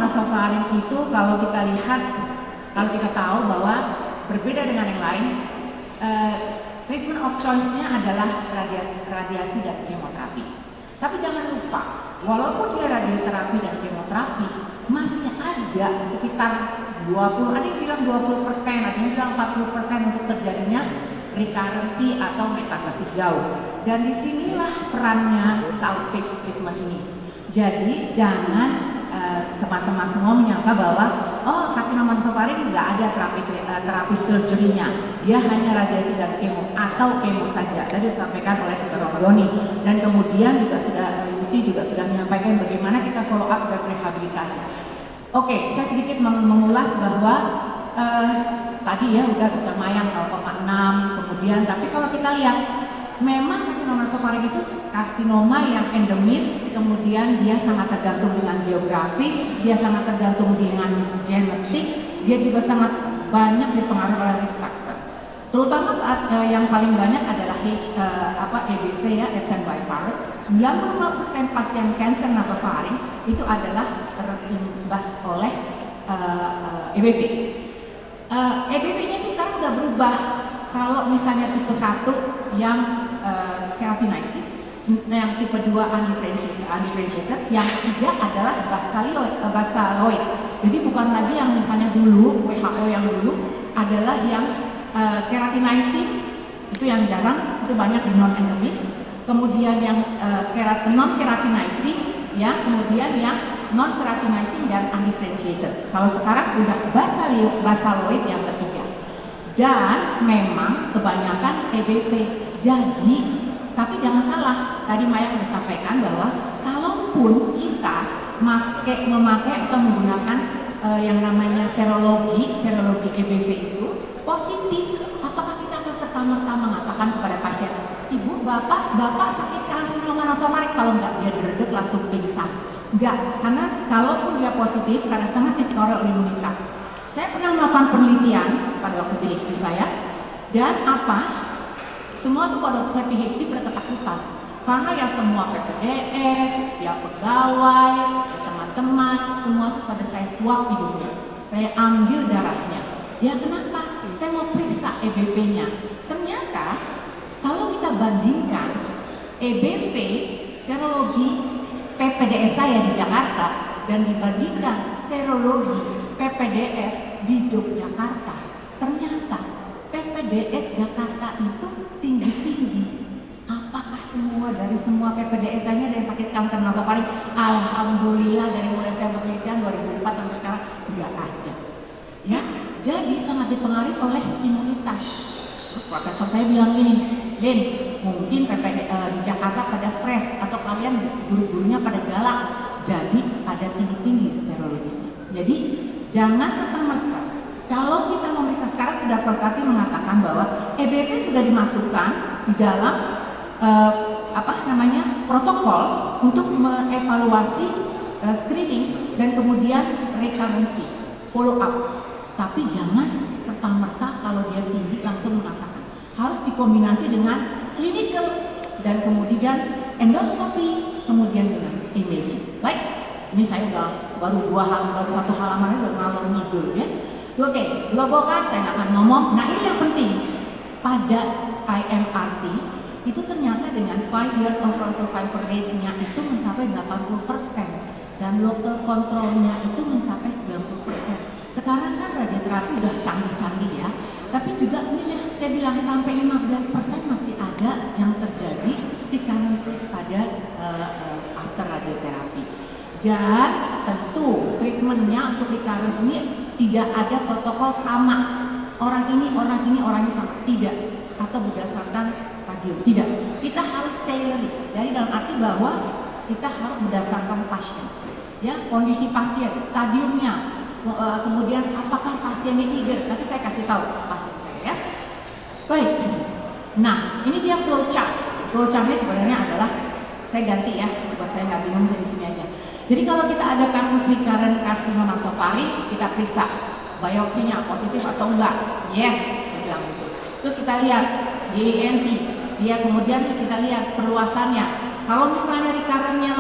nasofaring itu kalau kita lihat, kalau kita tahu bahwa berbeda dengan yang lain, treatment of choice-nya adalah radiasi dan kemoterapi. Tapi jangan lupa, walaupun dia radioterapi dan kemoterapi, masih ada sekitar 20, ada yang bilang 20%, ada yang bilang 40% untuk terjadinya recurrency atau metastasis jauh. Dan disinilah perannya salvage treatment ini. Jadi jangan teman-teman semua menyangka bahwa karsinoma nasofaring nggak ada terapi surgery-nya, dia hanya radiasi dan kemo atau kemo saja. Tadi disampaikan oleh Dr. Romadoni, dan kemudian juga sudah menyampaikan bagaimana kita follow up dan rehabilitasi. Oke, saya sedikit mengulas bahwa tadi ya udah Dr. Mayang 0,6, kemudian tapi kalau kita lihat memang karsinoma nasofaring itu karsinoma yang endemis, kemudian dia sangat tergantung dengan geografis, dia sangat tergantung dengan genetik, dia juga sangat banyak dipengaruhi oleh risk factor. Terutama saat yang paling banyak adalah EBV ya, Epstein-Barr virus. 95% pasien kanker nasofaring itu adalah terimbas oleh EBV. EBV-nya itu sekarang udah berubah. Kalau misalnya tipe 1 yang keratinizing, yang tipe 2 undifferentiated, yang 3 adalah basaloid. Jadi bukan lagi yang misalnya dulu WHO yang dulu adalah yang keratinizing, itu yang jarang, itu banyak di non endemis. Kemudian yang non keratinizing, ya, kemudian yang non keratinizing dan undifferentiated. Kalau sekarang udah basaloid yang ketiga. Dan memang kebanyakan EBV. Jadi, tapi jangan salah, tadi Maya sudah sampaikan bahwa kalaupun kita memakai atau menggunakan yang namanya serologi EBV itu positif, apakah kita akan serta-merta mengatakan kepada pasien, ibu, bapak sakit karsinoma nasofaring? Kalau enggak, dia diredek langsung pingsan. Enggak, karena kalaupun dia positif, karena sangat dipengaruhi oleh imunitas. Saya pernah melakukan penelitian pada waktu PhD saya, dan semua tuh pada waktu saya PhD pada ketakutan, karena ya semua PPDS, ya pegawai, ya teman-teman, semua tuh pada saya swab hidungnya, saya ambil darahnya. Ya kenapa? Saya mau periksa EBV-nya. Ternyata kalau kita bandingkan EBV serologi PPDS saya di Jakarta dan dibandingkan serologi PPDS di Yogyakarta, ternyata PPDS Jakarta itu tinggi-tinggi. Apakah dari semua PPDS-nya ada yang sakit kanker nasofaring? Alhamdulillah, dari mulai saya penelitian 2004 sampai sekarang nggak ada. Ya, jadi sangat dipengaruhi oleh imunitas. Terus profesor saya bilang gini, Lin, mungkin di Jakarta pada stres atau kalian guru-gurunya pada galak, jadi pada tinggi-tinggi serologisnya. Jadi jangan serta-merta. Kalau kita memeriksa sekarang sudah Prof. mengatakan bahwa EBV sudah dimasukkan di dalam protokol untuk mengevaluasi screening dan kemudian recurrency, follow up. Tapi jangan serta-merta kalau dia tinggi langsung mengatakan. Harus dikombinasi dengan clinical dan kemudian endoskopi, kemudian dengan imaging. Baik, ini saya baru satu halaman udah ngalor ngidul ya. Oke, dua bokan saya akan ngomong. Nah ini yang penting pada IMRT itu ternyata dengan 5 years overall survival rate-nya itu mencapai 80% dan local control-nya itu mencapai 90%. Sekarang kan radioterapi udah canggih-canggih ya, tapi juga ini ya, saya bilang sampai 15% masih ada yang terjadi recurrences pada after radioterapi. Dan tentu treatmentnya untuk recurrence ini tidak ada protokol sama. Orang ini sama, tidak. Atau berdasarkan stadium, tidak. Kita harus tailoring. Jadi dalam arti bahwa kita harus berdasarkan pasien, ya, kondisi pasien, stadiumnya, kemudian apakah pasiennya eager. Nanti saya kasih tahu pasien saya ya. Baik. Nah, ini dia flowchart. Flowchartnya sebenarnya adalah saya ganti ya, buat saya nggak bingung, saya di sini aja. Jadi kalau kita ada kasus recurrent karsinoma nasofaring, kita periksa biopsinya positif atau enggak. Yes, saya bilang gitu. Terus kita lihat GINT, dia kemudian kita lihat perluasannya. Kalau misalnya recurrentnya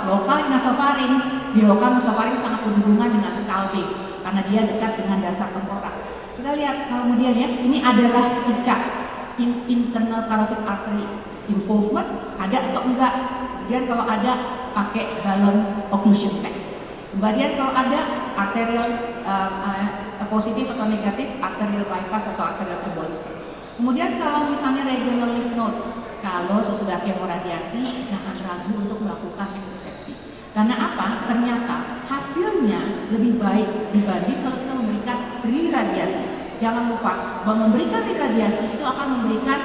lokal nasofaring, di lokal nasofaring sangat berhubungan dengan skull base karena dia dekat dengan dasar tengkorak. Kita lihat kemudian ya, ini adalah ICA, internal carotid artery involvement, ada atau enggak. Kemudian kalau ada, pakai balloon occlusion test. Kemudian kalau ada arterial positif atau negatif, arterial bypass atau arterial embolism. Kemudian kalau misalnya regional lymph node, kalau sesudah kemoradiasi jangan ragu untuk melakukan disseksi. Karena apa? Ternyata hasilnya lebih baik dibanding kalau kita memberikan re-radiasi. Jangan lupa bahwa memberikan re-radiasi itu akan memberikan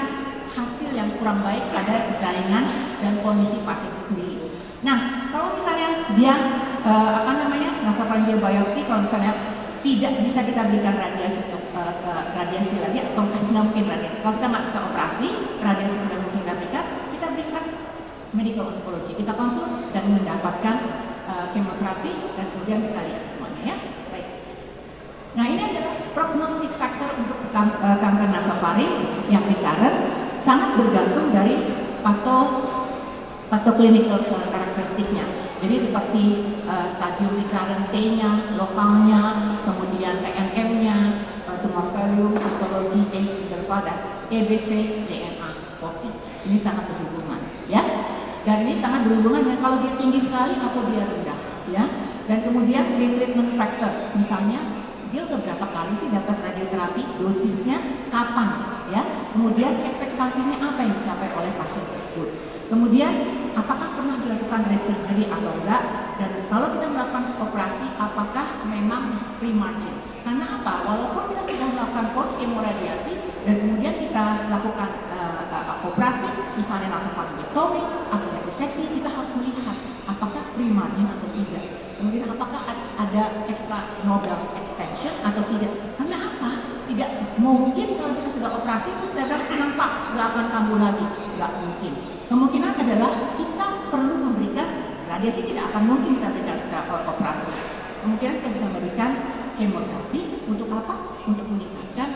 hasil yang kurang baik pada jaringan dan kondisi pasien itu sendiri. Nah, kalau misalnya dia nasopharyngeal biopsi, kalau misalnya tidak bisa kita berikan radiasi untuk radiasi lagi atau nggak mungkin radiasi. Kalau kita nggak bisa operasi, radiasi tidak mungkin kita berikan, kita berikan medical oncology. Kita konsul dan mendapatkan kemoterapi dan kemudian kita lihat semuanya ya. Baik. Nah, ini adalah prognostic factor untuk kanker nasofaring yang recurrent, sangat bergantung dari patoklinikal karakteristiknya. Jadi seperti stadium recurrent T-nya, lokalnya, kemudian TNM-nya, tumor volume, histologi, age, interval, dan EBV, DNA, protein. Ini sangat berhubungan, ya. Dan ini sangat berhubungan dengan kalau dia tinggi sekali atau dia rendah, ya. Dan kemudian retreatment factors, misalnya dia udah berapa kali sih dapat radioterapi, dosisnya kapan, ya. Kemudian efek sampingnya apa yang dicapai oleh pasien tersebut. Kemudian apakah pernah dilakukan resurgery atau enggak, dan kalau kita melakukan operasi apakah memang free margin. Karena apa? Walaupun kita sudah melakukan post chemoradiasi dan kemudian kita lakukan operasi misalnya nasopharyngectomy atau reseksi, kita harus melihat apakah free margin atau tidak. Kemudian apakah ada extra nodal extension atau tidak. Karena apa? Tidak mungkin kalau kita sudah operasi itu kita bilang Pak nggak akan kambuh lagi, nggak mungkin. Kemungkinan adalah kita perlu memberikan radiasi, tidak akan mungkin kita berikan secara operasi. Kemungkinan kita bisa memberikan kemoterapi untuk apa? Untuk meningkatkan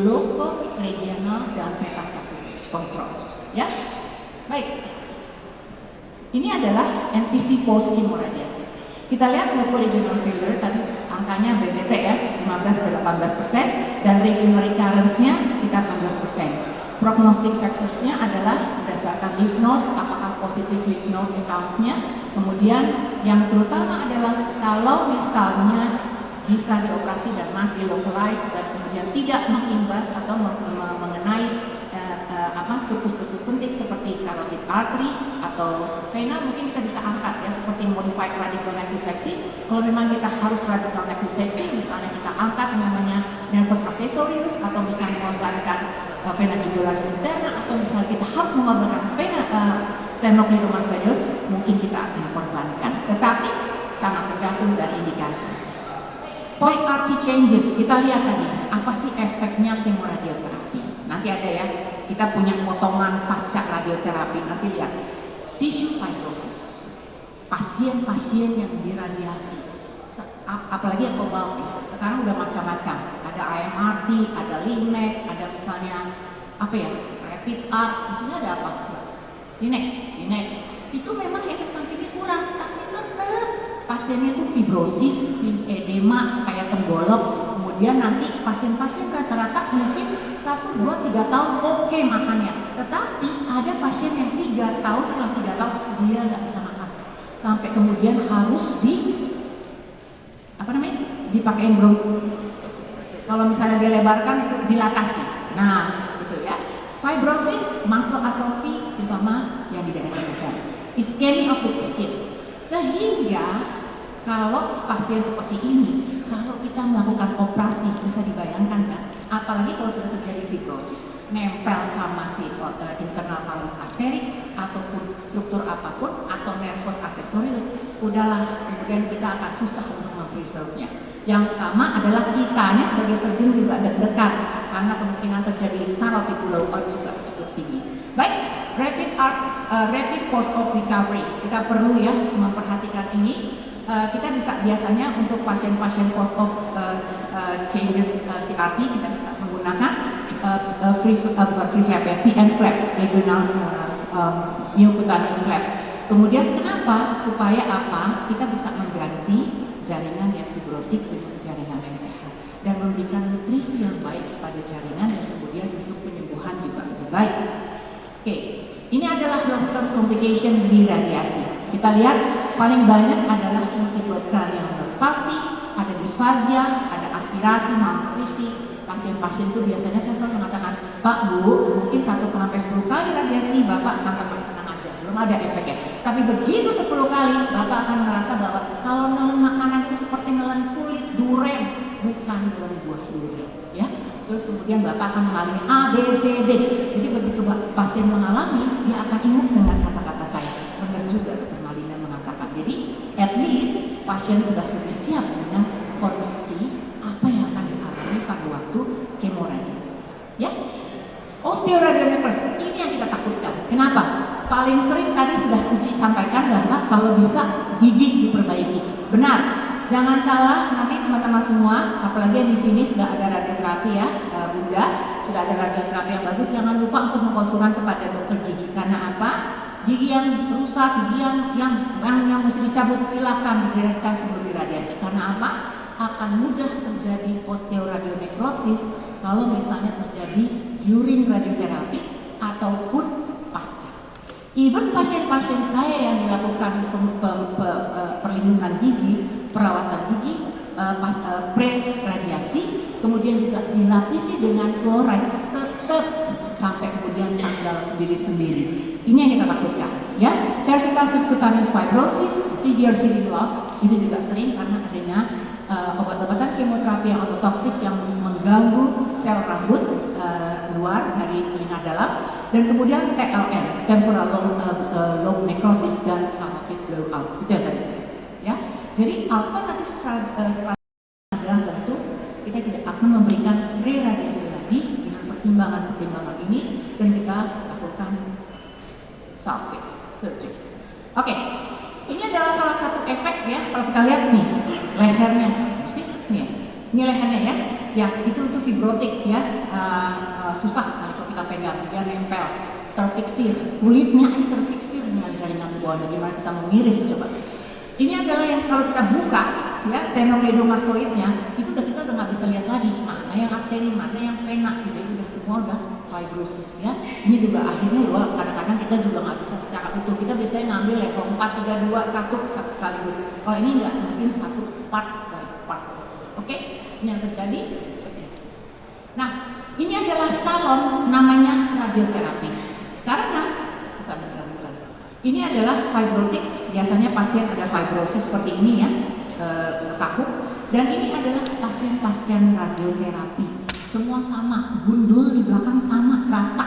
loco, regional, dan metastasis kontrol. Ya, baik. Ini adalah NPC post chemoradiasi. Kita lihat loco regional failure tadi angkanya BBT ya 15-18% dan regional recurrence-nya sekitar 16%. Prognostic factors-nya adalah berdasarkan lymph node, apakah positif lymph node count-nya. Kemudian yang terutama adalah kalau misalnya bisa dioperasi dan masih localized dan kemudian tidak mengimbas atau mengenai struktur-struktur penting seperti carotid artery atau vena, mungkin kita bisa angkat ya, seperti modified radical neck dissection. Kalau memang kita harus radical neck dissection, misalnya kita angkat namanya nervus accessorius atau misalnya mengorbankan vena jugularis interna, atau misalnya kita harus mengorbankan vena sternocleidomas spadius, mungkin kita akan korbankan. Tetapi sangat tergantung dari indikasi. Post RT changes, kita lihat tadi apa sih efeknya kemoradioterapi. Nanti ada ya, kita punya potongan pasca radioterapi. Nanti lihat tissue fibrosis, pasien-pasien yang diradiasi, apalagi yang global. Sekarang udah macam-macam. Ada IMRT, ada LINAC, ada misalnya apa ya, rapid art. Di sini ada apa? LINAC. Itu memang efek sampingnya kurang, tapi tetap pasiennya itu fibrosis, edema kayak tenggolok. Kemudian nanti pasien-pasien rata-rata mungkin 1, 2, 3 tahun oke makannya. Tetapi ada pasien yang 3 tahun, setelah 3 tahun dia nggak bisa makan. Sampai kemudian harus dipakein kalau misalnya dilebarkan itu dilatasi. Nah, gitu ya. Fibrosis, muscle atrophy, terutama yang di daerah leher. Ischemia of the skin. Sehingga kalau pasien seperti ini, kalau kita melakukan operasi, bisa dibayangkan kan, apalagi kalau sudah terjadi fibrosis, nempel sama si internal carotid artery ataupun struktur apapun atau nervus accessorius, udahlah, kemudian kita akan susah untuk mempreserve-nya. Yang pertama adalah kitanya sebagai surgeon juga deg-degan karena kemungkinan terjadi carotid blowout juga cukup tinggi. Baik, rapid post-op recovery, kita perlu ya memperhatikan ini. Kita bisa biasanya untuk pasien-pasien post-op changes CRT kita bisa menggunakan free flap ya, PN flap, regional neocutaneous flap. Kemudian kenapa? Supaya apa? Kita bisa mengganti jaringan yang fibrotik dengan jaringan yang sehat dan memberikan nutrisi yang baik kepada jaringan dan kemudian untuk penyembuhan juga lebih baik. Oke, ini adalah long term complication di radiasi. Kita lihat paling banyak adalah multiple cranial nerve palsy, ada disfagia, ada aspirasi, malnutrisi. Pasien-pasien itu biasanya saya selalu mengatakan, Pak, Bu, mungkin 1-10 kali radiasi, Bapak tenang aja, belum ada efeknya. Tapi begitu 10 kali, Bapak akan merasa bahwa kalau nelen makanan itu seperti nelen kulit durian, bukan nelen buah durian, ya. Terus kemudian Bapak akan mengalami A, B, C, D. Jadi begitu pasien mengalami, dia akan ingat dengan kata-kata saya. Benar juga Dr. Malina mengatakan. Jadi at least pasien sudah lebih siap dengan kondisi apa yang akan dialami pada waktu kemoradiasi. Ya, osteoradionecrosis ini yang kita takutkan. Kenapa? Paling sering tadi sudah Uci sampaikan bahwa kalau bisa gigi diperbaiki. Benar. Jangan salah, nanti teman-teman semua, apalagi yang di sini sudah ada radioterapi ya, Bunda, sudah ada radioterapi yang bagus. Jangan lupa untuk mengkonsulkan kepada dokter gigi. Karena apa? Gigi yang rusak, gigi yang mesti dicabut, silakan dibereskan sebelum diradiasi. Karena apa? Akan mudah terjadi osteoradionecrosis kalau misalnya terjadi during radioterapi ataupun pasca. Even pasien-pasien saya yang dilakukan perlindungan gigi, perawatan gigi pre-radiasi, kemudian juga dilapisi dengan fluoride, tetap sampai kemudian tanggal sendiri-sendiri. Ini yang kita takutkan, ya. Cervical subcutaneous fibrosis, severe hearing loss, itu juga sering karena adanya obat-obatan kemoterapi yang ototoksik yang mengganggu sel rambut luar dari telinga dalam, dan kemudian TLN, temporal lobe necrosis, dan carotid blowout. Itu yang tadi, ya. Jadi alternatif strategi adalah tentu kita tidak akan memberikan re-radiasi lagi dengan pertimbangan-pertimbangan ini, dan kita lakukan salvage surgery. Oke, ini adalah salah satu efek ya. Kalau kita lihat nih lehernya, ini lehernya ya, yang itu fibrotik ya, susah sekali kalau kita pegang, dia nempel, terfiksir, kulitnya ini terfiksir dengan jaringan bawah. Gimana kita mengiris coba? Ini adalah yang kalau kita buka ya, sternocleidomastoidnya, itu kita udah nggak bisa lihat lagi mana yang arteri, mana yang vena, gitu. Udah semua udah fibrosis ya. Ini juga akhirnya ya, kadang-kadang kita juga nggak bisa secara utuh. Kita biasanya ngambil level 4, 3, 2, 1 sekaligus. Kalau ini nggak mungkin satu part by part. Oke, ini yang terjadi. Nah, ini adalah salon namanya radioterapi. Karena bukan. Ini adalah fibrotik. Biasanya pasien ada fibrosis seperti ini ya, kaku. Dan ini adalah pasien-pasien radioterapi. Semua sama, gundul di belakang sama, rata.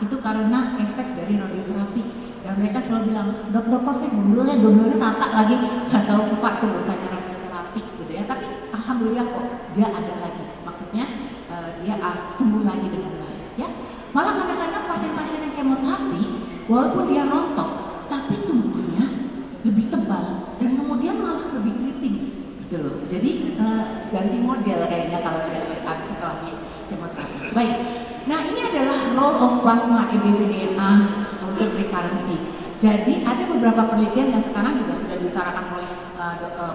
Itu karena efek dari radioterapi. Dan mereka selalu bilang, dok kok saya gundulnya rata lagi. Gak tahu Pak, itu dosanya radioterapi gitu ya. Tapi alhamdulillah kok dia ada lagi. Maksudnya dia tumbuh lagi dengan baik ya. Malah kadang-kadang pasien-pasien yang kemoterapi, walaupun dia rontok, tapi tumbuhnya lebih tebal dan kemudian malah lebih keriting gitu loh. Jadi ganti model kayaknya kalau dia setelah kemoterapi. Baik, nah ini adalah role of plasma EBV-DNA untuk recurrency. Jadi ada beberapa penelitian yang sekarang juga sudah diutarakan oleh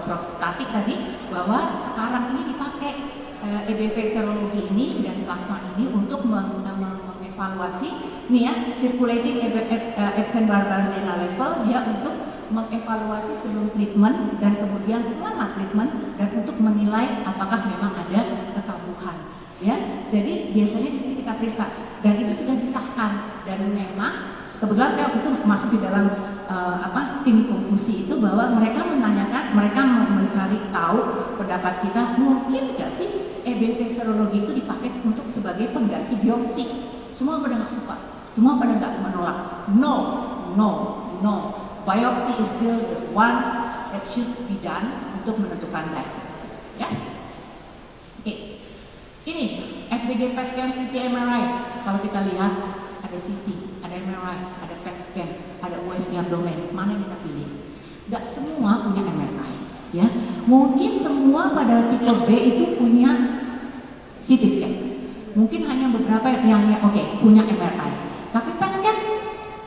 Prof. Tati tadi, bahwa sekarang ini dipakai EBV serologi ini dan plasma ini untuk mengevaluasi nih ya, circulating Epstein-Barr DNA level, dia untuk mengevaluasi sebelum treatment dan kemudian selama treatment, dan untuk menilai apakah memang ada kekambuhan ya. Jadi biasanya di sini kita periksa dan itu sudah disahkan, dan memang kebetulan saya waktu itu masuk di dalam tim konklusi itu, bahwa mereka menanyakan, mereka mencari tahu pendapat kita, mungkin nggak sih EBV serologi itu dipakai untuk sebagai pengganti biopsi. Semua pada nggak suka, semua pada nggak menolak. No. Biopsi is still the one that should be done untuk menentukan diagnosis. Ya, oke. Ini FDG PET scan, CT, MRI. Kalau kita lihat ada CT, ada MRI, ada PET scan, ada USG abdomen. Mana yang kita pilih? Nggak semua punya MRI. Ya, mungkin semua pada tipe B itu punya CT scan. Mungkin hanya beberapa yang punya MRI. Tapi PET scan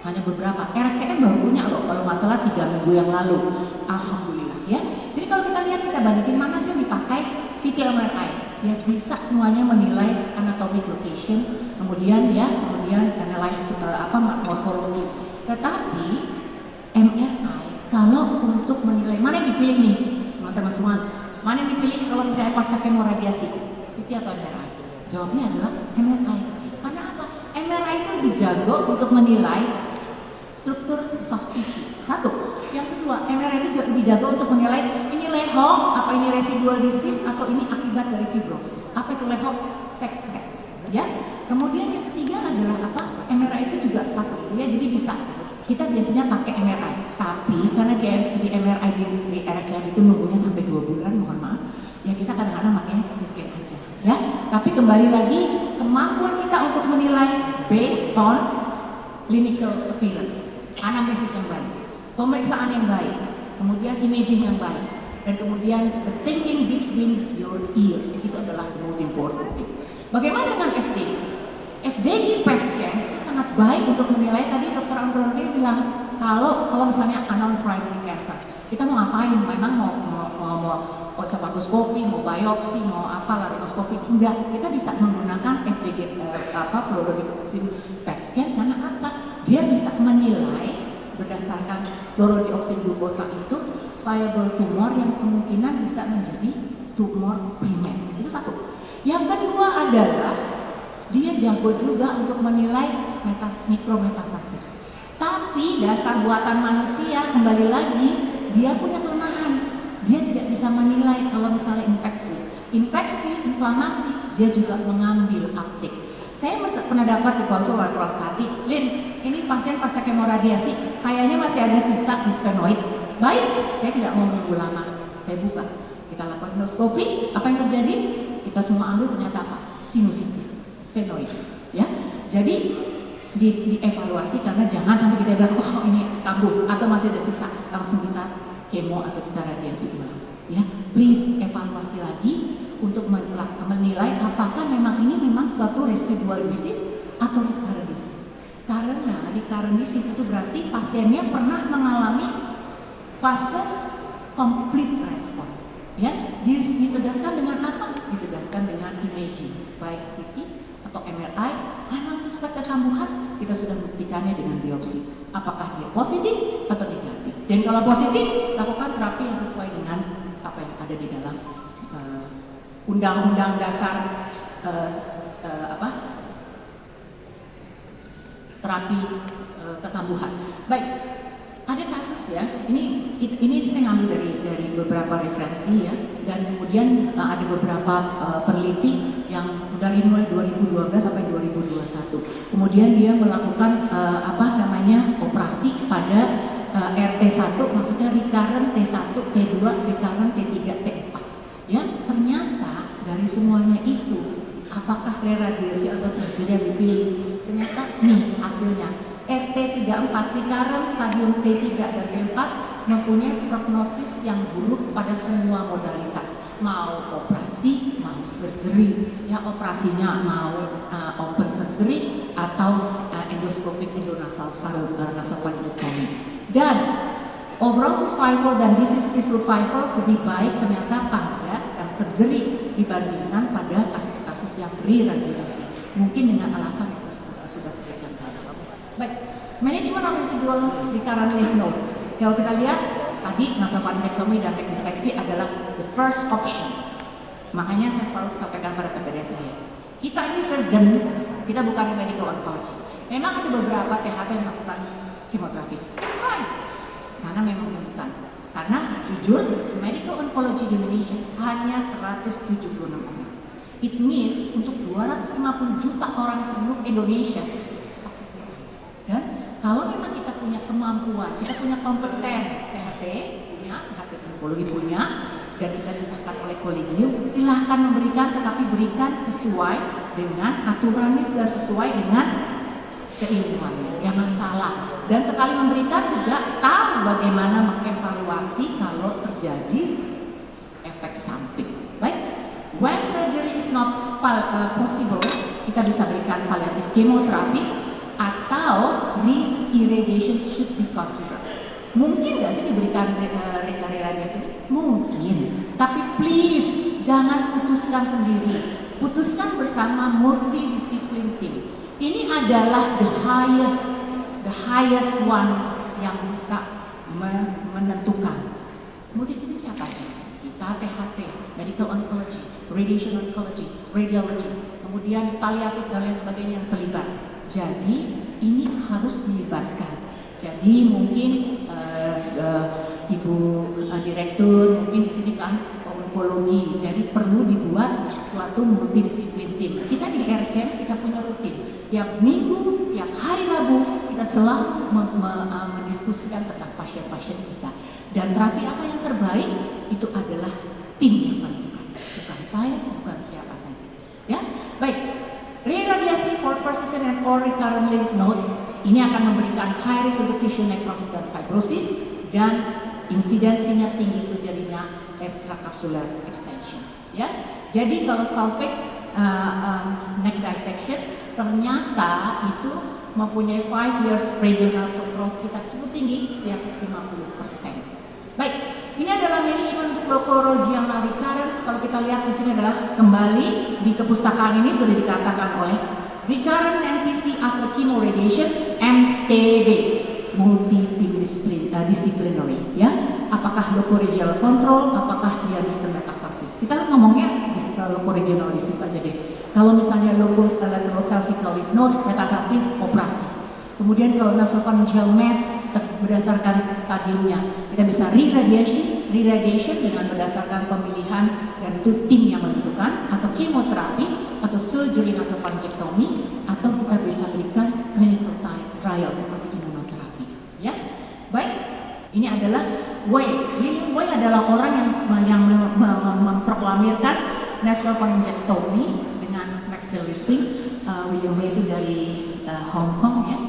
hanya beberapa. RSCN baru punya loh, kalau masalah 3 minggu yang lalu. Alhamdulillah ya. Jadi kalau kita lihat kita bandingin mana sih yang dipakai CT MRI. Ya bisa semuanya menilai anatomic location, kemudian analyze morfologi. Tetapi MRI kalau untuk menilai mana yang dipilih nih teman-teman semua, mana yang dipilih kalau misalnya pasca kemoradiasi, CT atau MRI? Jawabnya adalah MRI. Karena apa? MRI itu lebih jago untuk menilai struktur soft tissue. Satu. Yang kedua, MRI itu lebih jago untuk menilai ini leho, apa ini residual disease atau ini akibat dari fibrosis. Apa itu leho? Sekret. Ya. Kemudian yang ketiga adalah apa? MRI itu juga satu itu ya. Jadi bisa kita biasanya pakai MRI, tapi karena di MRI di RSCM itu nunggunya sampai 2 bulan, mohon maaf. Ya kita kadang-kadang makanya CT scan aja, ya. Tapi kembali lagi kemampuan kita untuk menilai based on clinical appearance, anamnesis yang baik, pemeriksaan yang baik, kemudian imaging yang baik, dan kemudian the thinking between your ears itu adalah the most important thing. Bagaimana dengan FDG? FDG PET scan itu sangat baik untuk menilai. Tadi Dr. Ambroni bilang kalau misalnya unknown primary cancer, kita mau ngapain? Memang mau osefagoskopi, mau biopsi, mau apa laryngoscopy? Enggak, kita bisa menggunakan FDG fluorodioxin PET scan karena apa? Dia bisa menilai berdasarkan fluorodioxin glukosa itu viable tumor yang kemungkinan bisa menjadi tumor primer. Itu satu. Yang kedua adalah dia jago juga untuk menilai mikrometastasis. Tapi dasar buatan manusia kembali lagi dia punya kelemahan. Dia tidak bisa menilai kalau misalnya infeksi, inflamasi, dia juga mengambil uptake. Saya pernah dapat di konsul oleh Prof. Tati, Lin, ini pasien pasca kemoradiasi, kayaknya masih ada sisa sphenoid. Baik, saya tidak mau menunggu lama, saya buka. Kita lakukan endoskopi, apa yang terjadi? Kita semua ambil ternyata apa? Sinusitis, sphenoid. Ya, jadi dievaluasi karena jangan sampai kita bilang, oh ini kambuh atau masih ada sisa, langsung kita kemo atau kita radiasi ulang. Ya, please evaluasi lagi untuk menilai apakah memang ini memang suatu residual disease atau recurrent disease. Karena recurrent disease itu berarti pasiennya pernah mengalami fase complete response. Ya, ditegaskan dengan apa? Ditegaskan dengan imaging, baik CT atau MRI. Karena suspek kekambuhan, kita sudah membuktikannya dengan biopsi. Apakah dia positif atau negatif? Dan kalau positif, lakukan terapi yang sesuai dengan apa yang ada di dalam Undang-Undang Dasar terapi kekambuhan. Baik, ada kasus ya. Ini saya ngambil dari beberapa referensi ya, dan kemudian ada beberapa peneliti yang dari mulai 2012 sampai 2021. Kemudian dia melakukan operasi pada RT1, maksudnya recurrent T1, T2, recurrent T3, T4. Ya, ternyata dari semuanya itu, apakah reradiasi atau surgery yang dipilih? Ternyata nih hasilnya. RT34 recurrent stadium T3 dan T4 mempunyai prognosis yang buruk pada semua modalitas. Mau operasi, mau surgery. Ya, operasinya mau open surgery atau endoscopic endonasal nasofaringectomy. Dan overall survival dan disease-free survival lebih baik ternyata pada surgery dibandingkan pada kasus-kasus yang pre-radiasi. Mungkin dengan alasan yang sudah sebutkan tadi. Baik, manajemen of residual recurrent lymph node. Kalau kita lihat tadi nasofaringectomy dan teknik diseksi adalah the first option. Makanya saya selalu sampaikan pada PPD saya. Kita ini surgeon, kita bukan medical oncology. Memang ada beberapa THT yang melakukan kemoterapi. That's fine. Karena memang bukan. Karena jujur, medical oncology di Indonesia hanya 176 orang. It means untuk 250 juta orang seluruh Indonesia. Dan kalau memang kita punya kemampuan, kita punya kompeten, THT punya, THT onkologi punya, dan kita disahkan oleh kolegium, silahkan memberikan, tetapi berikan sesuai dengan aturannya dan sesuai dengan keilmuan. Jangan salah. Dan sekali memberikan juga tahu bagaimana mengevaluasi kalau terjadi efek samping. Baik, when surgery is not possible, kita bisa berikan palliative chemotherapy atau re-irradiation should be considered. Mungkin nggak sih diberikan radiasi? Mungkin, Tapi please, jangan putuskan sendiri. Putuskan bersama multidisiplin team. Ini adalah the highest one yang bisa menentukan. Multidisiplin siapa? Kita THT, medical oncology, radiation oncology, radiology, kemudian paliatif dan lain sebagainya yang terlibat. Jadi ini harus dilibatkan. Jadi mungkin Ibu Direktur mungkin di sini kan onkologi, jadi perlu dibuat suatu multidisiplin tim. Kita di RSM kita punya rutin tiap minggu, tiap hari Rabu kita selalu mendiskusikan tentang pasien-pasien kita. Dan terapi apa yang terbaik itu adalah tim yang menentukan, bukan saya, bukan siapa saja. Ya, baik. Radiasi for persistent and or recurrent lymph node ini akan memberikan high risk untuk tissue necrosis dan fibrosis, dan insidensinya tinggi terjadinya extracapsular extension. Ya, jadi kalau salvage neck dissection ternyata itu mempunyai 5 years radial control sekitar cukup tinggi, di atas 50%. Baik, ini adalah manajemen untuk locoregional recurrence. Kalau kita lihat di sini adalah kembali di kepustakaan ini sudah dikatakan oleh recurrent NPC after chemoradiation, MTD, multidisciplinary, ya. Apakah locoregional control, apakah dia distal metastasis? Kita ngomongnya locoregional saja deh. Kalau misalnya locoregional cervical lymph node metastasis, operasi. Kemudian kalau nasopharyngeal mass berdasarkan stadiumnya, kita bisa re-radiation dengan berdasarkan pemilihan dan itu tim yang menentukan, atau kemoterapi, atau surgery nasopharyngectomy, atau kita bisa berikan clinical trial seperti imunoterapi. Ya, baik. Ini adalah William Way adalah orang yang memproklamirkan nasopharyngectomy dengan maxillary sling. William Way itu dari Hong Kong, ya.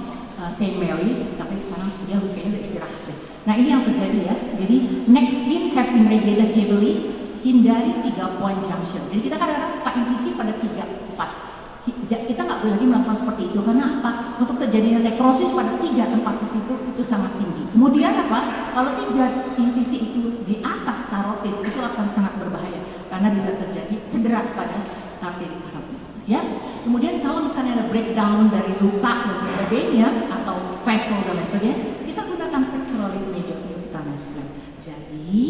Saint Mary, tapi sekarang dia kayaknya udah istirahat deh. Nah, ini yang terjadi ya. Jadi neck skin have been radiated heavily, hindari 3 point junction. Jadi kita kadang-kadang suka insisi pada 3, 4. Kita nggak boleh lagi melakukan seperti itu karena apa? Untuk terjadinya nekrosis pada 3 tempat di situ itu sangat tinggi. Kemudian apa? Kalau 3 insisi itu di atas karotis itu akan sangat berbahaya karena bisa terjadi cedera pada arteri karotis. Ya. Kemudian kalau misalnya ada breakdown dari luka dan sebagainya atau vessel dan sebagainya, kita gunakan pectoralis major kita masukkan. Jadi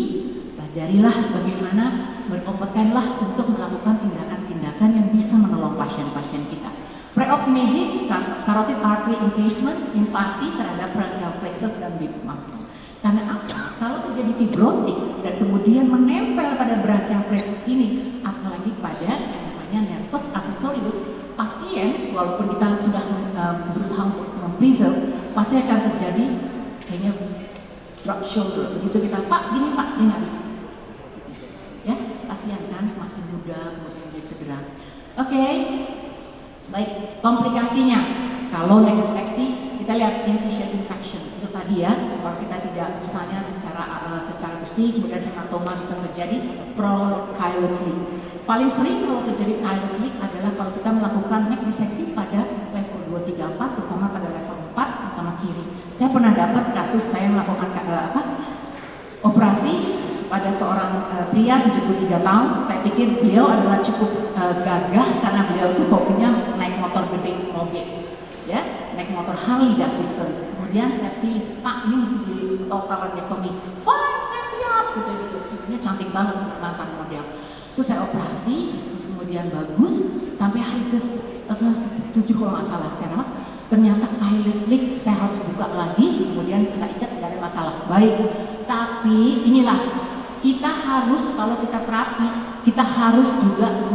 pelajarilah bagaimana, berkompetenlah untuk melakukan tindakan-tindakan yang bisa menolong pasien-pasien kita. Pre-op magic, carotid artery encasement, invasi terhadap brachial plexus dan deep muscle. Karena apa? Kalau terjadi fibrotik dan kemudian menempel pada brachial plexus ini, apalagi pada nervus accessorius, pasien walaupun kita sudah berusaha untuk mempreserve, pasti akan terjadi kayaknya drop shoulder. Begitu kita, Pak, gini Pak, ini nggak bisa. Ya, kasihan kan, masih muda, kemudian dia cedera. Oke, baik. Komplikasinya, kalau neck dissection, kita lihat incision infection itu tadi ya. Kalau kita tidak misalnya secara bersih, kemudian hematoma bisa terjadi prochilous. Paling sering kalau terjadi chilous leak adalah kalau kita melakukan neck dissection pada level 2, 3, 4, terutama pada level 4, terutama kiri. Saya pernah dapat kasus saya melakukan operasi pada seorang pria 73 tahun. Saya pikir beliau adalah cukup gagah karena beliau itu hobinya naik motor gede, moge, ya, naik motor Harley Davidson. Kemudian saya pilih, Pak, ini mesti di total radiectomy. Fine, saya siap, gitu. Ibunya cantik banget, mantan model. Terus saya operasi, terus kemudian bagus sampai hari ke-7 kalau nggak salah saya rawat. Ternyata chilous leak, saya harus buka lagi, kemudian kita ikat, nggak ada masalah. Baik, tapi inilah kita harus, kalau kita terapi, kita harus juga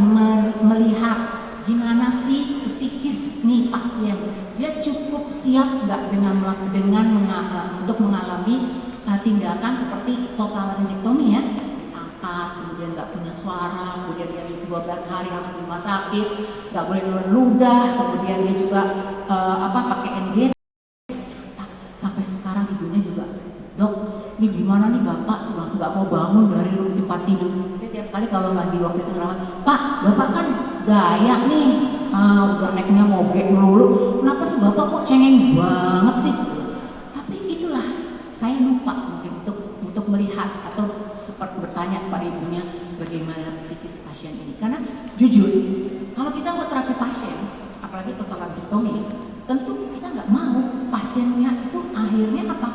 melihat gimana sih psikis nih pasien. Dia cukup siap nggak untuk mengalami tindakan seperti total laryngectomy ya. Kemudian nggak punya suara, kemudian dia 12 hari harus di rumah sakit, nggak boleh ludah, kemudian dia juga pakai NG. Sampai sekarang ibunya juga, Dok, ini gimana nih Bapak nggak mau bangun dari tempat tidur. Saya tiap kali kalau lagi waktu itu ngerawat, Pak, Bapak kan gaya nih, udah naiknya moge melulu, kenapa sih Bapak kok cengeng banget sih? Tapi itulah, saya lupa mungkin untuk melihat atau seperti bertanya kepada ibunya, psikis pasien ini. Karena jujur, kalau kita mau terapi pasien, apalagi total laryngectomy, tentu kita nggak mau pasiennya itu akhirnya apa?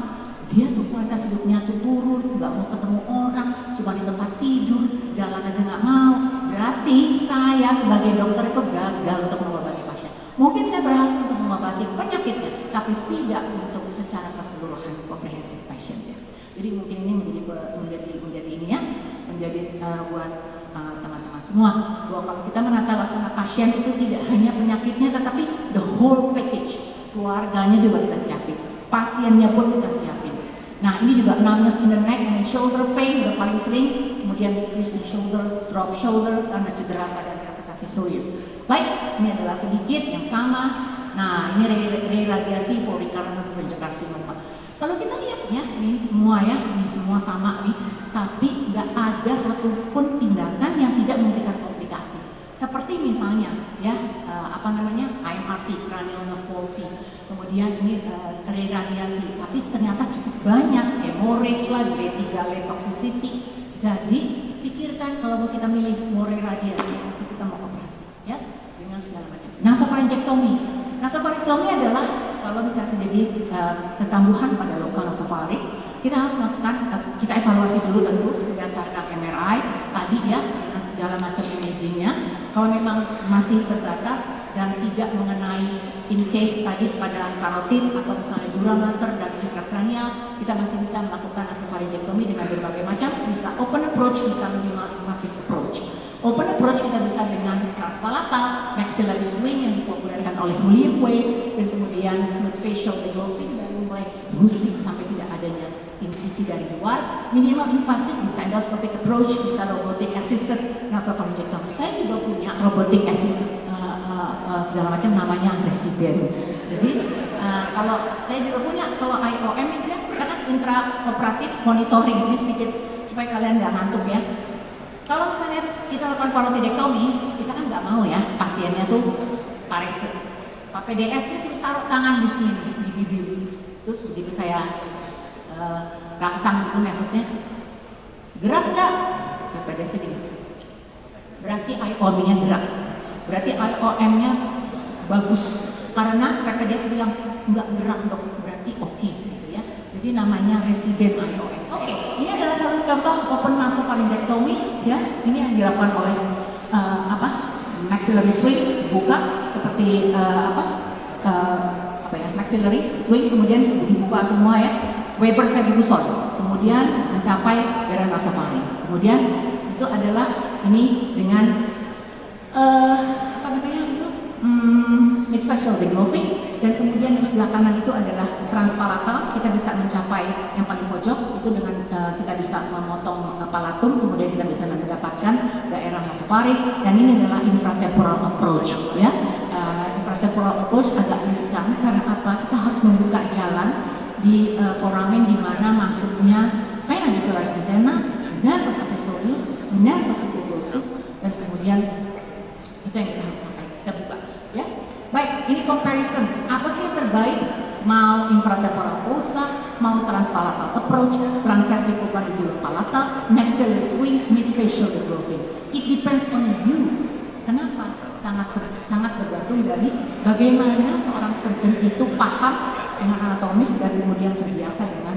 Dia tuh kualitas hidupnya tuh turun, nggak mau ketemu orang, cuma di tempat tidur, jalan aja nggak mau. Berarti saya sebagai dokter itu gagal untuk mengobati pasien. Mungkin saya berhasil untuk mengobati penyakitnya, tapi tidak untuk secara keseluruhan komprehensif pasiennya. Jadi mungkin ini menjadi ini ya, menjadi buat teman-teman semua, bahwa kalau kita menata laksana pasien itu tidak hanya penyakitnya, tetapi the whole package, keluarganya juga kita siapin, pasiennya pun kita siapin. Nah ini juga numbness in the neck and shoulder pain udah paling sering, kemudian decrease in shoulder, drop shoulder karena cedera pada relaksasi serius. Baik, ini adalah sedikit yang sama. Nah ini radiasi for recurrent nasopharyngeal carcinoma. Kalau kita lihat ya, ini semua sama nih, tapi nggak ada satupun tindakan yang tidak memberikan komplikasi. Seperti misalnya ya, IMRT, cranial nerve palsy, kemudian ini radiasi, tapi ternyata cukup banyak, hemorrhage lah, grade 3 lead toxicity. Jadi pikirkan kalau mau kita milih mau radiasi atau kita mau operasi, ya, dengan segala macam. Nasopharyngeectomy. Nasopharyngeectomy adalah kalau misalnya terjadi kekambuhan pada lokal nasofaring, kita harus melakukan, kita evaluasi dulu tentu berdasarkan MRI tadi ya, dengan segala macam imagingnya. Kalau memang masih terbatas dan tidak mengenai in case tadi pada karotid atau misalnya dura mater dan intrakranial, kita masih bisa melakukan nasopharyngeectomy dengan berbagai macam, bisa open approach, bisa minimal invasive approach. Open approach kita bisa dengan transpalatal, maxillary swing yang dipopulerkan oleh William Way, dan kemudian midfacial developing dari mulai gusing sampai tidak adanya insisi dari luar. Minimal invasive bisa endoscopic approach, bisa robotic assisted nasopharyngeectomy. Saya juga punya robotic assisted segala macam, namanya Resident. Jadi kalau saya juga punya, kalau IOM itu ya, kita kan intraoperatif monitoring, ini sedikit supaya kalian nggak ngantuk ya. Kalau misalnya kita lakukan parotidektomi, kita kan nggak mau ya pasiennya tuh parese. Pak PDS-nya suruh taruh tangan di sini, di bibir. Terus begitu saya rangsang itu nefasnya, gerak nggak? PPDS-nya gini. Berarti IOM-nya gerak. Berarti IOM-nya bagus. Karena PPDS bilang nggak gerak dok, berarti oke gitu ya. Jadi namanya Resident IOM. Oke, ini adalah satu contoh open nasopharyngeectomy ya. Ini yang dilakukan oleh maxillary swing, buka seperti maxillary swing, kemudian dibuka semua ya. Weber Ferguson, kemudian mencapai daerah nasofaring. Kemudian itu adalah ini dengan midfacial developing, dan kemudian yang sebelah kanan itu adalah transpalatal. Kita bisa mencapai yang paling pojok itu dengan kita bisa memotong palatum, kemudian kita bisa mendapatkan daerah nasofaring, dan ini adalah infratemporal approach ya. Infratemporal approach agak riskan karena apa? Kita harus membuka jalan di foramen di mana masuknya vena jugularis interna, nervus accessorius, nervus subcutaneous, dan kemudian itu yang kita harus sampai kita buka ya. Baik, ini comparison. Apa sih yang terbaik? Mau infratemporal fossa, mau transpalatal approach, transcervical palatal, maxillary swing, midfacial developing. It depends on you. Kenapa? Sangat tergantung dari bagaimana seorang surgeon itu paham dengan anatomis dan kemudian terbiasa dengan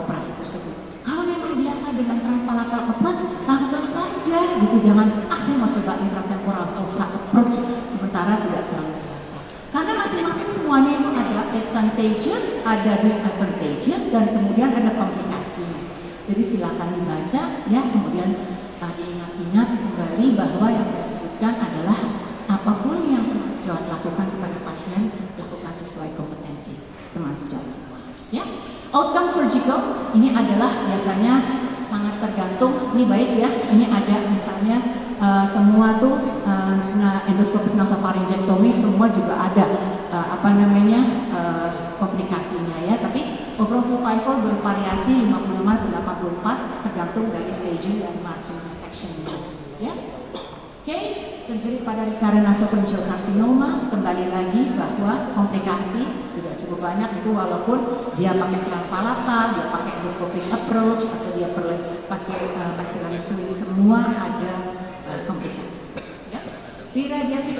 operasi tersebut. Kalau memang biasa dengan transpalatal approach, lakukan saja gitu. Jangan, saya mau coba infratemporal fossa approach, sementara tidak terlalu biasa. Karena masing-masing semuanya itu ada advantageous, ada disadvantageous, dan kemudian ada komplikasinya. Jadi silakan dibaca ya, kemudian ingat-ingat kembali bahwa yang saya sebutkan adalah apapun yang teman sejawat lakukan kepada pasien, lakukan sesuai kompetensi teman sejawat semua. Ya, outcome surgical ini adalah biasanya sangat tergantung. Ini baik ya, ini ada misalnya semua tuh endoscopic nasopharyngeectomy semua juga ada komplikasinya ya. Tapi overall survival bervariasi 55-84 tergantung dari staging dan margin sectionnya ya. Oke, surgery pada recurrent nasopharyngeal carcinoma, kembali lagi bahwa komplikasi sudah cukup banyak itu, walaupun dia pakai transpalatal, dia pakai endoscopic approach, atau dia perlu pakai maxillary swing, semua ada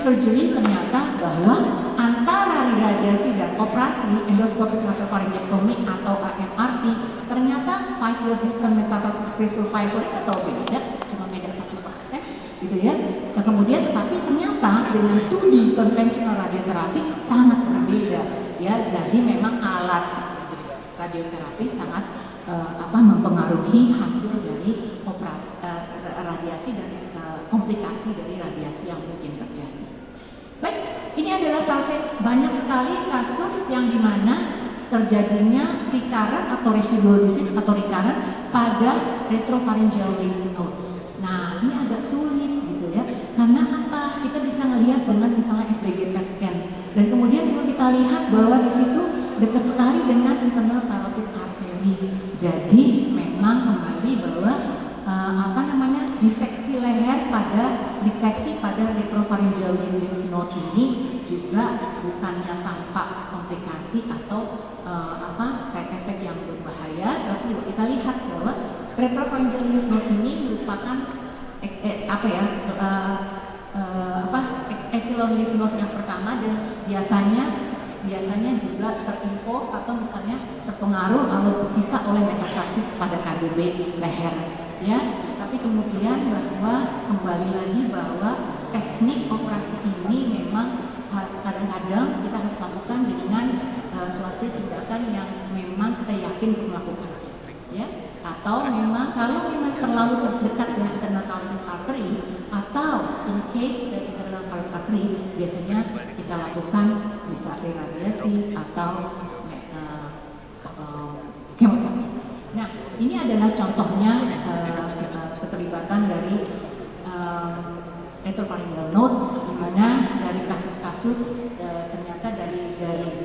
surgery ternyata bahwa antara radiasi dan operasi endoscopic nasopharyngectomy atau AMRT ternyata 5 years distant metastasis free survival atau beda, cuma beda 1%, gitu ya. Nah, kemudian tetapi ternyata dengan 2D conventional radioterapi sangat berbeda, ya. Jadi memang alat radioterapi sangat mempengaruhi hasil dari operasi radiasi dan komplikasi dari radiasi yang mungkin terjadi. Baik, ini adalah banyak sekali kasus yang dimana terjadinya recurrent atau residual disease atau recurrent pada retropharyngeal lymph node. Nah, ini agak sulit gitu ya, karena apa? Kita bisa melihat dengan misalnya FDG PET scan, dan kemudian kalau kita lihat bahwa di situ dekat sekali dengan internal carotid artery. Jadi memang kembali bahwa diseksi pada retropharyngeal lymph node ini juga bukannya tampak komplikasi atau side effect yang berbahaya, tapi kita lihat bahwa retropharyngeal lymph node ini merupakan epsilon lymph node yang pertama, dan biasanya juga terinvolve atau misalnya terpengaruh atau tersisa oleh metastasis pada KBB leher, ya. Tapi kemudian kembali lagi bahwa teknik operasi ini memang kadang-kadang kita harus lakukan dengan suatu tindakan yang memang kita yakin untuk melakukan, ya. Atau memang kalau memang terlalu dekat dengan internal carotid artery atau in case dari internal carotid artery, biasanya kita lakukan bisa iradiasi atau kemoterapi. Nah, ini adalah contohnya keterlibatan dari retropharyngeal node, di mana dari kasus-kasus ternyata dari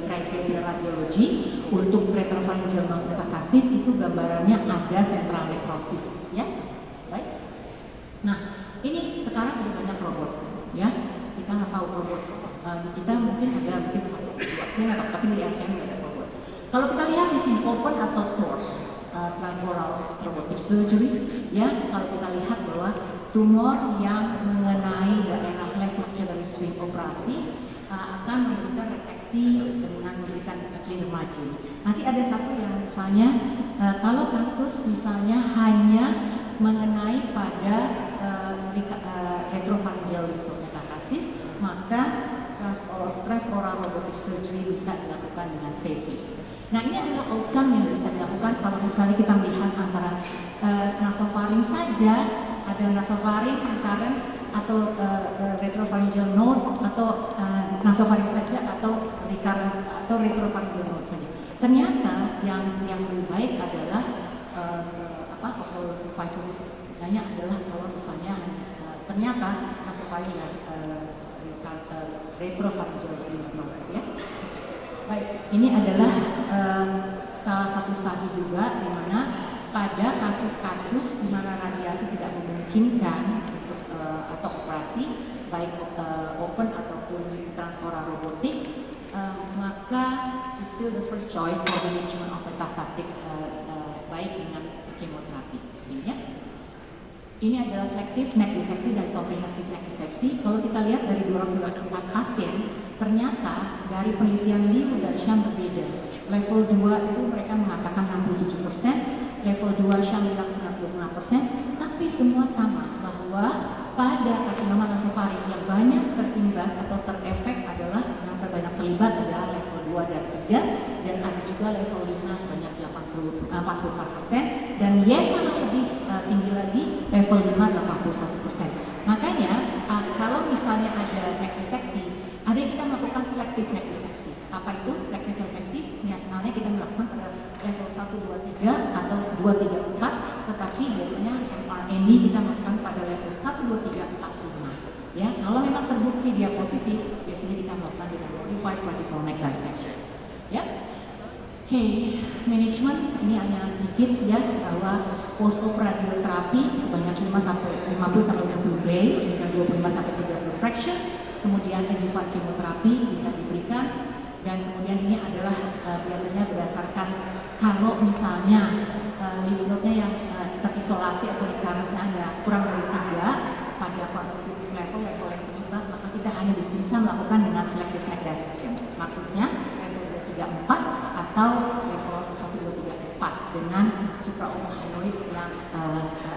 kriteria radiologi untuk retropharyngeal node metastasis itu gambarannya ada central necrosis, ya. Baik. Nah, ini sekarang ada banyak robot, ya. Kita nggak tahu robot di kita mungkin ada satu, dua, tapi di ASEAN nggak ada robot. Kalau kita lihat di sini open atau TORS, transoral robotic surgery, ya. Kalau kita lihat bahwa tumor yang mengenai daerah left maxillary swing operasi akan memberikan reseksi dengan memberikan clear margin. Nanti ada satu yang misalnya kalau kasus misalnya hanya mengenai pada retropharyngeal lymph node metastasis, maka transoral robotic surgery bisa dilakukan dengan safety. Nah, ini adalah outcome yang bisa dilakukan kalau misalnya kita melihat antara nasofaring saja, ada nasofaring recurrent atau retropharyngeal node, atau nasofaring saja atau recurrent atau retropharyngeal node saja. Ternyata yang lebih baik adalah overall fibrosis. Adalah kalau misalnya ternyata nasofaring dan retropharyngeal lymph node, ya. Baik, ini adalah salah satu studi juga di mana pada kasus-kasus di mana radiasi tidak memungkinkan untuk atau operasi baik open ataupun transoral robotik, maka still the first choice for the management of metastatic baik dengan kemoterapi. Ini, ya. Ini adalah selective neck dissection dan comprehensive neck dissection. Kalau kita lihat dari 294 pasien, ternyata dari penelitian Liu dan Sham berbeda. Level 2 itu mereka mengatakan 67%, level 2 Sham bilang 95%, tapi semua sama bahwa pada karsinoma nasofaring yang banyak terimbas atau terefek adalah yang terbanyak terlibat adalah level 2 dan 3, dan ada juga level 5 sebanyak 44%, dan yang lebih tinggi lagi level 5 81%. Makanya kalau misalnya ada neck dissection, ada yang kita melakukan selective neck dissection. Apa itu selective neck dissection? Misalnya kita melakukan pada level 1, 2, 3 atau 2, 3, 4, tetapi biasanya MRND kita melakukan pada level 1, 2, 3, 4, 5. Ya, kalau memang terbukti dia positif, biasanya kita melakukan dengan modified vertical neck dissections. Ya. Oke, manajemen ini hanya sedikit ya, bahwa post op radioterapi sebanyak 50 sampai 60 gray dengan 25 sampai 30 fraction. Kemudian adjuvant kemoterapi bisa diberikan, dan kemudian ini adalah biasanya berdasarkan kalau misalnya lymph node-nya yang terisolasi atau recurrence-nya ada kurang dari 3 pada positive level yang terlibat, maka kita mereka hanya bisa melakukan dengan selective neck dissections. Maksudnya level 2, 3, 4 atau level 1, 2, 3, 4 dengan supraomohyoid yang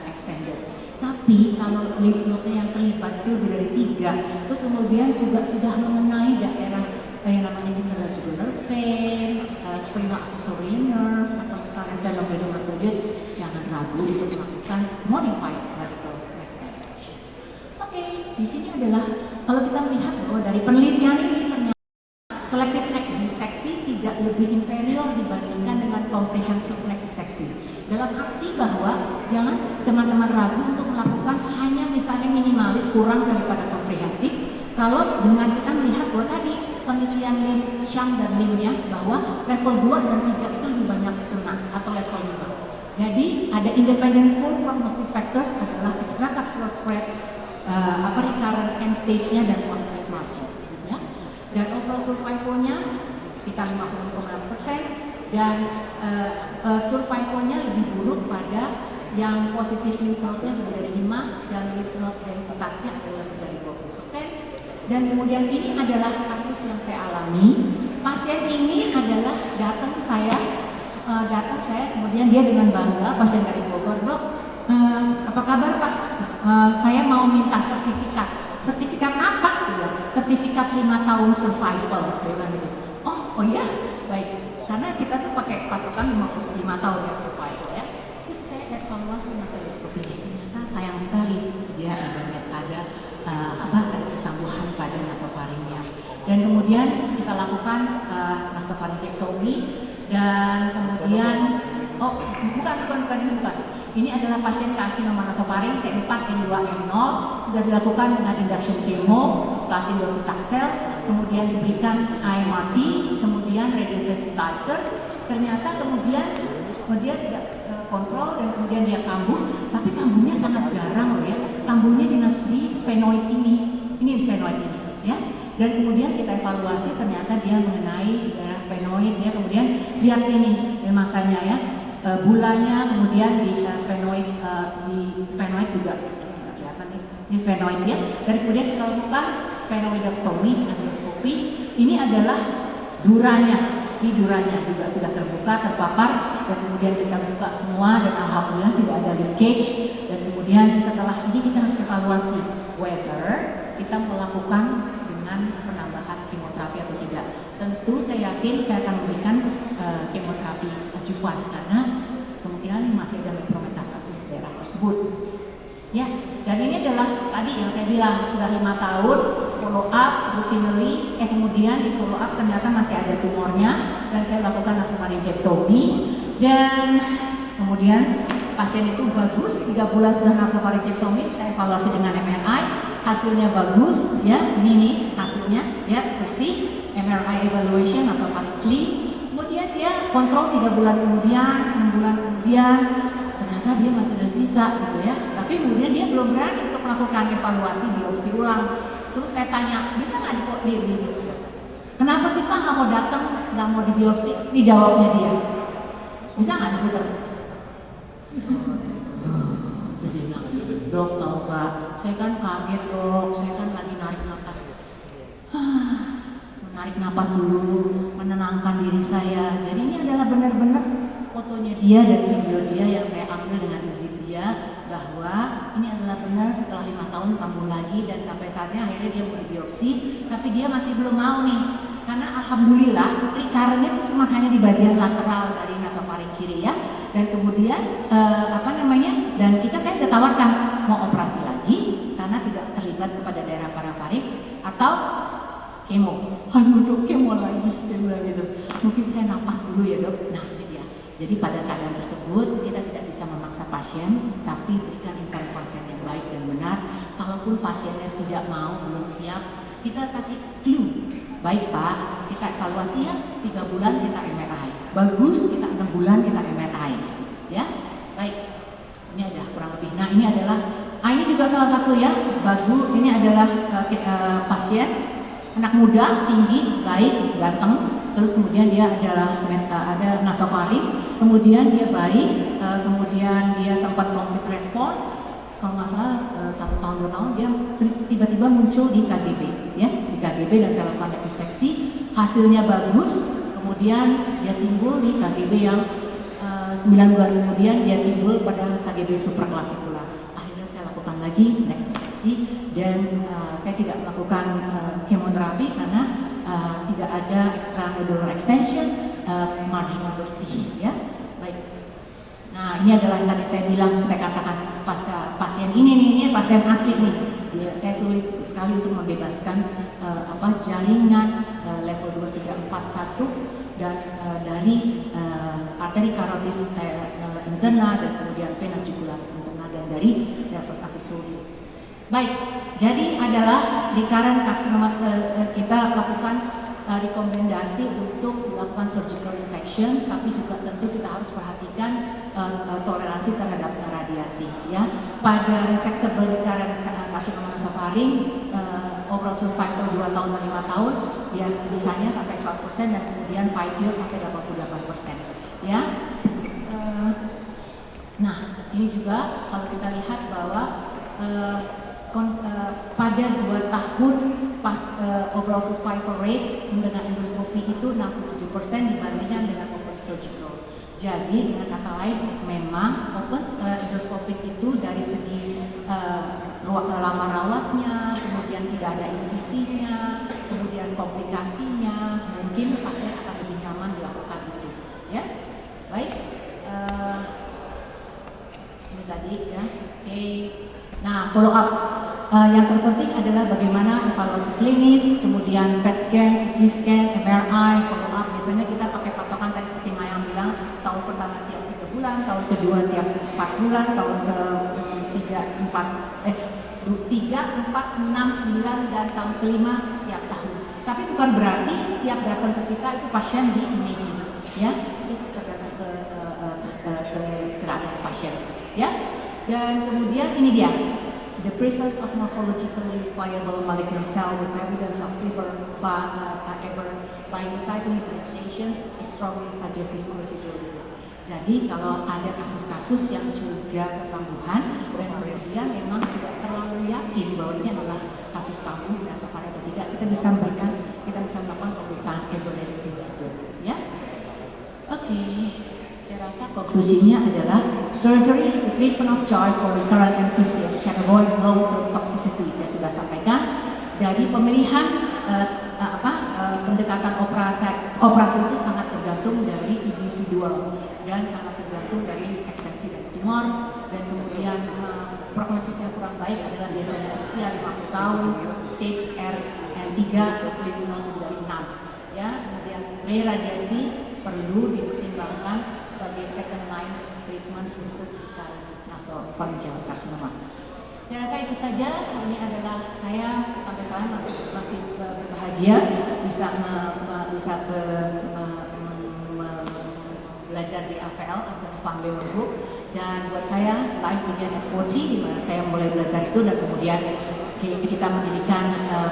extended. Tapi kalau lymph node yang terlibat itu lebih dari 3, terus kemudian juga sudah mengenai daerah yang namanya interjugular vein, spinal accessory nerve, atau misalnya sternocleidomastoid, jangan ragu untuk melakukan modified vertical neck dissections. Oke, di sini adalah kalau kita melihat bahwa dari penelitian ini ternyata selective neck dissection tidak lebih inferior dibandingkan dengan comprehensive neck dissection. Dalam arti bahwa jangan teman-teman ragu untuk melakukan hanya misalnya minimalis kurang daripada komprehensif. Kalau dengan kita melihat bahwa tadi penelitian limb, shunt dan limbnya bahwa level 2 dan 3 itu lebih banyak kena atau level 5. Jadi ada independent poor prognostic factors adalah extracapsular spread, recurrent end stage-nya dan post-grade margin. Ya. Dan overall survival-nya sekitar 50,6%. Dan survival-nya lebih buruk pada yang positif lymph node-nya lebih dari 5 dan lymph node densitasnya adalah lebih dari 20%. Dan kemudian ini adalah kasus yang saya alami. Pasien ini adalah datang saya kemudian dia dengan bangga, pasien dari Bogor, "Dok, apa kabar Pak? Saya mau minta sertifikat." "Sertifikat apa?" "Sertifikat 5 tahun survival." Dia bilang gitu. Oh ya, baik. Karena kita tuh pakai patokan 55 tahun ya survival ya. Terus saya evaluasi nasoendoskopi ini, ternyata sayang sekali dia ada pertambahan pada nasofaringnya. Dan kemudian kita lakukan nasofaringectomy dan kemudian bukan. Ini adalah pasien karsinoma nasofaring T4, T2, M0 sudah dilakukan dengan induction chemo, cisplatin docetaxel, kemudian diberikan IMRT, kemudian radiosensitizer. Ternyata kemudian tidak kontrol dan kemudian dia kambuh, tapi kambuhnya sangat jarang loh ya. Kambuhnya di sphenoid ini sphenoid ini ya. Dan kemudian kita evaluasi ternyata dia mengenai daerah sphenoid ya. Kemudian lihat ini masanya ya. Bulanya kemudian di sphenoid juga nggak kelihatan nih, ini sphenoid ya. Dan kemudian kita lakukan sphenoidectomy dengan endoskopi. Ini adalah duranya, ini duranya juga sudah terbuka, terpapar, dan kemudian kita buka semua dan alhamdulillah tidak ada leakage. Dan kemudian setelah ini kita harus evaluasi whether kita melakukan dengan penambahan kemoterapi atau tidak. Tentu saya yakin saya akan memberikan kemoterapi adjuvan karena kemungkinan masih ada mikrometastasi daerah tersebut. Ya, dan ini adalah tadi yang saya bilang sudah 5 tahun follow up routinely, kemudian di follow up ternyata masih ada tumornya dan saya lakukan nasofaringectomy dan kemudian pasien itu bagus 3 bulan sudah nasofaringectomy, saya evaluasi dengan MRI, hasilnya bagus ya, ini nih hasilnya ya, bersih. MRI evaluation nasofaring clean, kemudian dia kontrol 3 bulan kemudian, 6 bulan kemudian, ternyata dia masih ada sisa gitu ya. Tapi kemudian dia belum berani untuk melakukan evaluasi biopsi ulang. Terus saya tanya, bisa nggak di kenapa sih Pak nggak mau datang, nggak mau di biopsi? Ini jawabnya dia, bisa nggak diputar? Terus dia bilang, "Dok tahu Pak, saya kan kaget Dok, saya kan lagi narik nafas. Menarik napas dulu, menenangkan diri saya." Jadi ini adalah benar-benar fotonya dia dan video dia yang saya ambil dengan izin dia bahwa ini adalah benar setelah 5 tahun kambuh lagi dan sampai saatnya akhirnya dia mau dibiopsi, tapi dia masih belum mau nih karena alhamdulillah recurrentnya itu cuma hanya di bagian lateral dari nasofaring kiri ya. Dan kemudian dan saya sudah tawarkan mau operasi lagi karena tidak terlibat kepada daerah parafaring atau kemo. "Aduh Dok, kemo lagi," dia bilang gitu. "Mungkin saya napas dulu ya Dok." Nah ini dia. Jadi pada keadaan tersebut kita tidak bisa memaksa pasien, tapi berikan inform konsen yang baik dan benar. Kalaupun pasiennya tidak mau, belum siap, kita kasih clue. "Baik Pak, kita evaluasi ya, 3 bulan kita MRI. Bagus, kita 6 bulan kita MRI." Ya, baik. Ini adalah kurang lebih. Nah ini adalah, ini juga salah satu ya, bagus. Ini adalah pasien anak muda, tinggi, baik, ganteng. Terus kemudian dia adalah ada nasofaring, kemudian dia baik, kemudian dia sempat complete respon. Kalau nggak salah 1 tahun 2 tahun dia tiba-tiba muncul di KGB, ya. dan saya lakukan episeksi, hasilnya bagus, kemudian dia timbul di KGB yang 9 bulan kemudian dia timbul pada KGB supraclavicular. Akhirnya saya lakukan lagi episeksi dan saya tidak melakukan kemoterapi karena tidak ada extramedullary extension, marginal bersih, ya. Baik. Nah, ini adalah yang tadi saya bilang, saya katakan pasien ini pasien asli nih. Saya sulit sekali untuk membebaskan jaringan level 2, 3, 4, 1 dan dari arteri karotis interna dan kemudian vena jugularis interna dan dari nervus accessoris. Baik, jadi adalah recurrent carcinoma kita lakukan rekomendasi untuk dilakukan surgical resection, tapi juga tentu kita harus perhatikan toleransi terhadap radiasi, ya. Pada resectable recurrent carcinoma nasofaring, overall survival 2 tahun dan 5 tahun biasanya sampai 100% dan kemudian 5 years sampai 88%, ya. Nah, ini juga kalau kita lihat bahwa pada 2 tahun pas overall survival rate dengan endoskopi itu 67% dibandingkan dengan open surgical. Jadi dengan kata lain, memang open endoskopik itu dari segi lama rawatnya, kemudian tidak ada insisinya, kemudian komplikasinya, mungkin pasien akan lebih nyaman dilakukan itu, ya. Baik, ini tadi, ya. Oke. Nah, follow up yang terpenting adalah bagaimana evaluasi klinis, kemudian PET scan, CT scan, MRI, follow up. Biasanya kita pakai patokan tadi seperti Maya bilang, tahun pertama tiap 3 bulan, tahun kedua tiap 4 bulan, tahun ke 3, 4, 6, 9 dan tahun kelima setiap tahun. Tapi bukan berarti tiap datang ke kita itu pasien di imaging, ya. Itu tergantung ke keadaan pasien, ya. Dan kemudian ini dia, the presence of morphologically viable malignant cell with evidence of biocycle differentiations is strongly suggestive of residual disease. Jadi kalau ada kasus-kasus yang juga kekambuhan dan kemudian memang tidak terlalu yakin bahwa ini adalah kasus kambuh nasofaring atau tidak, kita bisa melakukan pemeriksaan Ebeles Institute, ya. Oke. Saya rasa konklusinya adalah surgery is the treatment of choice for recurrent NPC and can avoid long-term toxicity. Saya sudah sampaikan dari pemilihan pendekatan operasi itu sangat tergantung dari individual dan sangat tergantung dari ekstensi dari tumor dan kemudian prognosis yang kurang baik adalah biasanya usia 50 tahun, stage RN3 lebih dari 6, ya. Kemudian radiasi perlu dipertimbangkan sebagai second line treatment untuk nasopharyngeal carcinoma. Saya rasa itu saja. Ini adalah saya sampai sekarang masih berbahagia bisa belajar di AVL atau Van Leeuwen Group, dan buat saya life began at 40 di mana saya mulai belajar itu dan kemudian kita mendirikan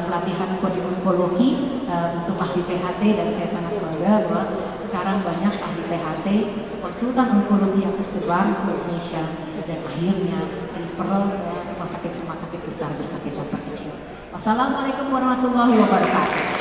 pelatihan kode onkologi untuk ahli THT dan saya sangat bangga bahwa sekarang banyak ahli THT, konsultan onkologi yang tersebar di seluruh Indonesia dan akhirnya referral ke rumah sakit besar bisa kita perkecil. Wassalamualaikum warahmatullahi wabarakatuh.